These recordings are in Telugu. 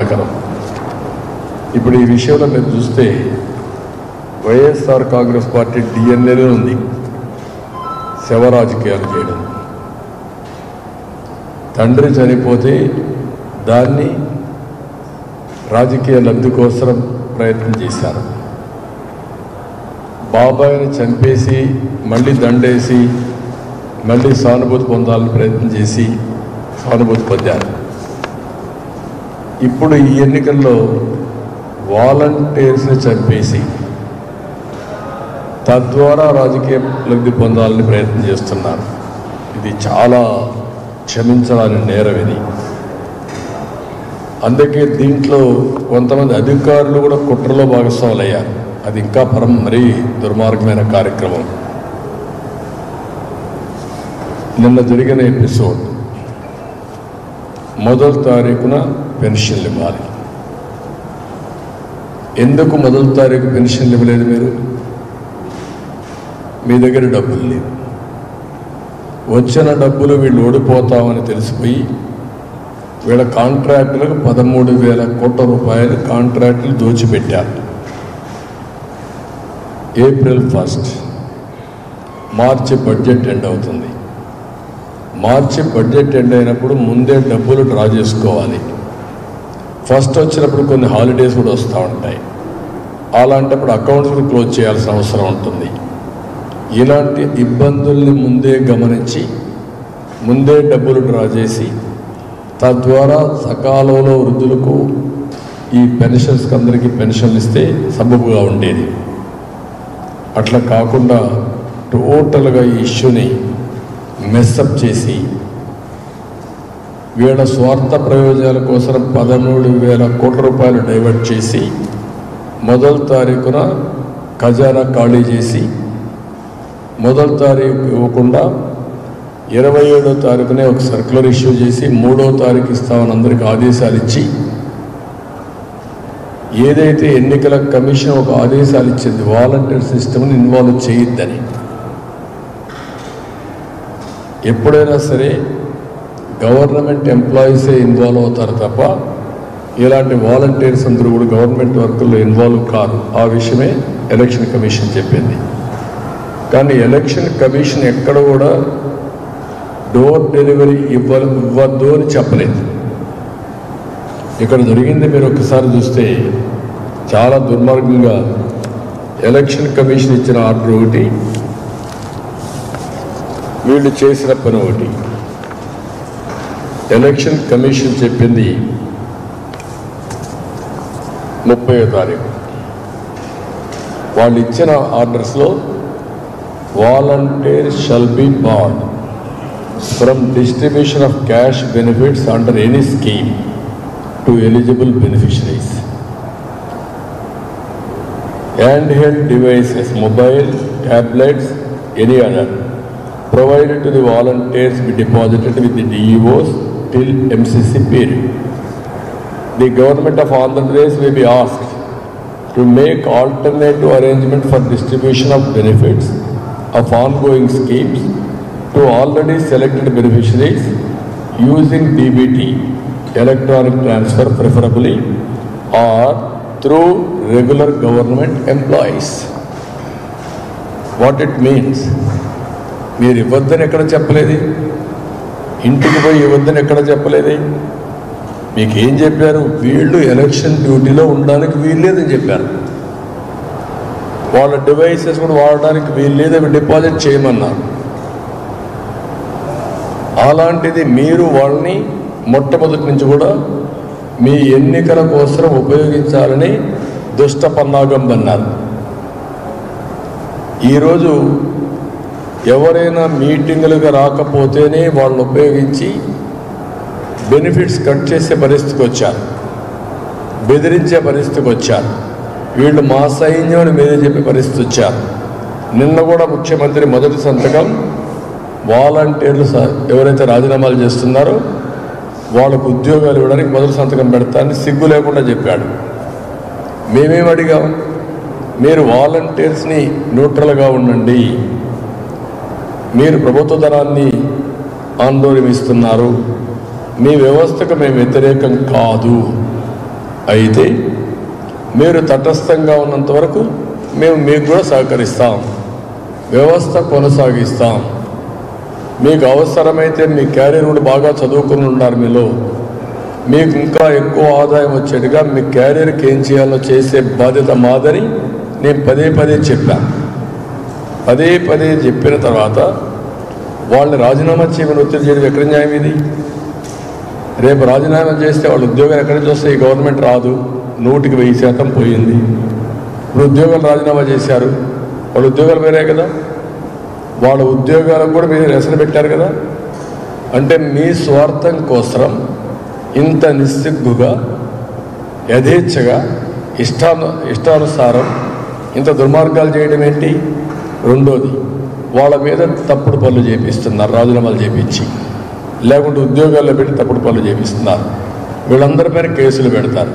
బాధాకరం. ఇప్పుడు ఈ విషయంలో మీరు చూస్తే వైఎస్ఆర్ కాంగ్రెస్ పార్టీ డిఎన్ఏలో ఉంది శవ రాజకీయాలు చేయడం. తండ్రి చనిపోతే దాన్ని రాజకీయ లబ్ధి కోసం ప్రయత్నం చేశారు. బాబాయిని చంపేసి మళ్ళీ దండేసి మళ్ళీ సానుభూతి పొందాలని ప్రయత్నం చేసి సానుభూతి పొందారు. ఇప్పుడు ఈ ఎన్నికల్లో వాలంటీర్స్ని చంపేసి తద్వారా రాజకీయ లబ్ధి పొందాలని ప్రయత్నం చేస్తున్నారు. ఇది చాలా క్షమించడానికి నేరం ఇది. అందుకే దీంట్లో కొంతమంది అధికారులు కూడా కుట్రలో భాగస్వాములు అయ్యారు. అది ఇంకా మరీ దుర్మార్గమైన కార్యక్రమం. నిన్న జరిగిన ఎపిసోడ్, మొదటి తారీఖున పెన్షన్లు ఇవ్వాలి. ఎందుకు మొదటి తారీఖు పెన్షన్లు ఇవ్వలేదు? మీ దగ్గర డబ్బులు లేవు. వచ్చిన డబ్బులు వీళ్ళు ఓడిపోతామని తెలిసిపోయి వీళ్ళ కాంట్రాక్టులకు 13,000 కోట్ల రూపాయలు కాంట్రాక్టులు దోచిపెట్టారు. ఏప్రిల్ 1 మార్చి బడ్జెట్ ఎండ్ అవుతుంది. మార్చి బడ్జెట్ ఎండ్ అయినప్పుడు ముందే డబ్బులు డ్రా చేసుకోవాలి. ఫస్ట్ వచ్చినప్పుడు కొన్ని హాలిడేస్ కూడా వస్తూ ఉంటాయి. అలాంటప్పుడు అకౌంట్స్ కూడా క్లోజ్ చేయాల్సిన అవసరం ఉంటుంది. ఇలాంటి ఇబ్బందుల్ని ముందే గమనించి ముందే డబ్బులు డ్రా చేసి తద్వారా సకాలంలో వృద్ధులకు ఈ పెన్షన్స్కి అందరికీ పెన్షన్లు ఇస్తే సబబుగా ఉండేది. అట్లా కాకుండా టోటల్గా ఈ ఇష్యూని మెస్అప్ చేసి వీళ్ళ స్వార్థ ప్రయోజనాల కోసం 13,000 కోట్ల రూపాయలు డైవర్ట్ చేసి మొదటి తారీఖున ఖజానా ఖాళీ చేసి మొదటి తారీఖు ఇవ్వకుండా 27వ తారీఖునే ఒక సర్క్యులర్ ఇష్యూ చేసి 3వ తారీఖు ఇస్తామని అందరికీ ఆదేశాలు ఇచ్చి, ఏదైతే ఎన్నికల కమిషన్ ఒక ఆదేశాలు ఇచ్చింది వాలంటీర్ సిస్టమ్ని ఇన్వాల్వ్ చేయొద్దని. ఎప్పుడైనా సరే గవర్నమెంట్ ఎంప్లాయీసే ఇన్వాల్వ్ అవుతారు తప్ప ఇలాంటి వాలంటీర్స్ అందరూ కూడా గవర్నమెంట్ వర్కుల్లో ఇన్వాల్వ్ కాదు. ఆ విషయమే ఎలక్షన్ కమిషన్ చెప్పింది. కానీ ఎలక్షన్ కమిషన్ ఎక్కడ కూడా డోర్ డెలివరీ ఇవ్వద్దు అని చెప్పలేదు. ఇక్కడ జరిగింది మీరు ఒకసారి చూస్తే చాలా దుర్మార్గంగా ఎలక్షన్ కమిషన్ ఇచ్చిన ఆర్డర్ ఒకటి, వీళ్ళు చేసిన పని ఒకటి. ఎలక్షన్ కమిషన్ చెప్పింది 30వ తారీఖు. వాళ్ళు ఇచ్చిన ఆర్డర్స్లో volunteers shall be barred from distribution of cash benefits under any scheme to eligible beneficiaries. Handheld devices, mobile, tablets, any other, provided to the volunteers be deposited with the DEOs till MCC period. The government of Andhra Pradesh may be asked to make alternative arrangement for distribution of benefits of ongoing schemes to already selected beneficiaries using DBT, electronic transfer preferably, or through regular government employees. What it means? మీరు ఇవ్వద్దని ఎక్కడ చెప్పలేదు, ఇంటికి పోయి ఇవ్వద్దని ఎక్కడ చెప్పలేదు. మీకు ఏం చెప్పారు? వీళ్ళు ఎలక్షన్ డ్యూటీలో ఉండడానికి వీల్లేదని చెప్పారు. వాళ్ళ డివైసెస్ కూడా వాడడానికి వీల్లేదు, అవి డిపాజిట్ చేయమన్నారు. అలాంటిది మీరు వాళ్ళని మొట్టమొదటి నుంచి కూడా మీ ఎన్నికల కోసం ఉపయోగించాలని దుష్ట పన్నాగం అన్నారు. ఈరోజు ఎవరైనా మీటింగులుగా రాకపోతేనే వాళ్ళని ఉపయోగించి బెనిఫిట్స్ కట్ చేసే పరిస్థితికి వచ్చారు, బెదిరించే పరిస్థితికి వచ్చారు. వీళ్ళు మా సైన్యం అని మీరే చెప్పే పరిస్థితి వచ్చారు. నిన్న కూడా ముఖ్యమంత్రి మొదటి సంతకం వాలంటీర్లు ఎవరైతే రాజీనామాలు చేస్తున్నారో వాళ్ళకు ఉద్యోగాలు ఇవ్వడానికి మొదటి సంతకం పెడతానని సిగ్గు లేకుండా చెప్పాడు. మేమేం అడిగాం? మీరు వాలంటీర్స్ని న్యూట్రల్గా ఉండండి, మీరు ప్రభుత్వ ధనాన్ని ఆందోళన ఇస్తున్నారు, మీ వ్యవస్థకు మేము వ్యతిరేకం కాదు, అయితే మీరు తటస్థంగా ఉన్నంత వరకు మేము మీకు కూడా సహకరిస్తాం, వ్యవస్థ కొనసాగిస్తాం. మీకు అవసరమైతే మీ క్యారియర్ కూడా బాగా చదువుకుని ఉన్నారు, మీలో మీకు ఇంకా ఎక్కువ ఆదాయం వచ్చేట్టుగా మీ క్యారియర్కి ఏం చేయాలో చేసే బాధ్యత మాదని నేను పదే పదే చెప్పాను. పదే పదే చెప్పిన తర్వాత వాళ్ళని రాజీనామా చేయమని ఒత్తిడి చేయడం ఎక్కడ న్యాయం? ఇది రేపు రాజీనామా చేస్తే వాళ్ళ ఉద్యోగాలు ఎక్కడి నుంచి వస్తే ఈ గవర్నమెంట్ రాదు, 100% పోయింది. ఇప్పుడు ఉద్యోగాలు రాజీనామా చేశారు, వాళ్ళ ఉద్యోగాలు వేరే కదా, వాళ్ళ ఉద్యోగాలకు కూడా మీరు ఎసరు పెట్టారు కదా. అంటే మీ స్వార్థం కోసం ఇంత నిస్సిగ్గుగా యథేచ్ఛగా ఇష్టానుసారం ఇంత దుర్మార్గాలు చేయడం ఏంటి? రెండోది, వాళ్ళ మీద తప్పుడు పనులు చేపిస్తున్నారు, రాజీనామాలు చేపించి, లేకుంటే ఉద్యోగాల్లో పెట్టి తప్పుడు పనులు చేపిస్తున్నారు. వీళ్ళందరిపైన కేసులు పెడతారు.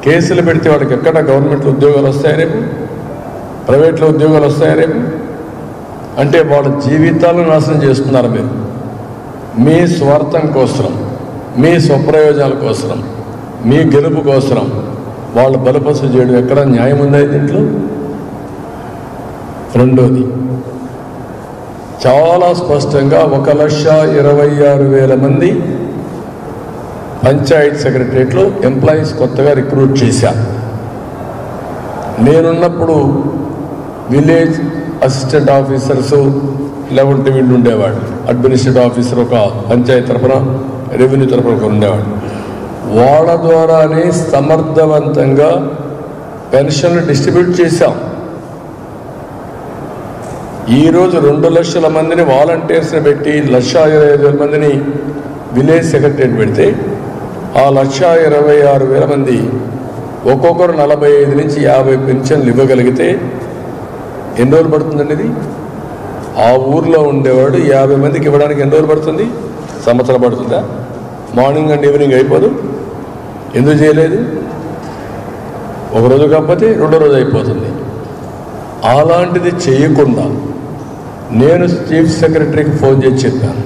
కేసులు పెడితే వాళ్ళకి ఎక్కడ గవర్నమెంట్లో ఉద్యోగాలు వస్తాయా రేపు? ప్రైవేట్లో ఉద్యోగాలు వస్తాయా రేపు? అంటే వాళ్ళ జీవితాలను నాశనం చేస్తున్నారు మీరు. మీ స్వార్థం కోసం, మీ స్వప్రయోజనాల కోసం, మీ గెలుపు కోసం వాళ్ళు బలపసు చేయడం ఎక్కడ న్యాయం ఉందా దీంట్లో? రెండోది, చాలా స్పష్టంగా 1,26,000 మంది పంచాయత్ సెక్రటరియట్లో ఎంప్లాయీస్ కొత్తగా రిక్రూట్ చేశారు. నేనున్నప్పుడు విలేజ్ అసిస్టెంట్ ఆఫీసర్స్ లేకుంటే వీళ్ళు ఉండేవాడు, అడ్మినిస్ట్రేటివ్ ఆఫీసర్ ఒక పంచాయతీ తరఫున, రెవెన్యూ తరఫున ఒక ఉండేవాడు. వాళ్ళ ద్వారానే సమర్థవంతంగా పెన్షన్లు డిస్ట్రిబ్యూట్ చేశాం. ఈరోజు 2 లక్షల మందిని వాలంటీర్స్ని పెట్టి 1,25,000 మందిని విలేజ్ సెక్రటరీని పెడితే ఆ 1,26,000 మంది ఒక్కొక్కరు 45 నుంచి 50 పెన్షన్లు ఇవ్వగలిగితే ఎన్ని రోజులు పడుతుందండి ఇది? ఆ ఊర్లో ఉండేవాడు 50 మందికి ఇవ్వడానికి ఎన్ని రోజులు పడుతుంది? సంవత్సరం పడుతుందా? మార్నింగ్ అండ్ ఈవినింగ్ అయిపోదు? ఎందుకు చేయలేదు? ఒకరోజు కాకపోతే 2వ రోజు అయిపోతుంది. అలాంటిది చేయకుండా నేను చీఫ్ సెక్రటరీకి ఫోన్ చేసి చెప్పాను,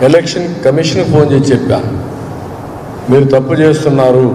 ఎలక్షన్ కమిషన్కి ఫోన్ చేసి చెప్పాను, మీరు తప్పు చేస్తున్నారు.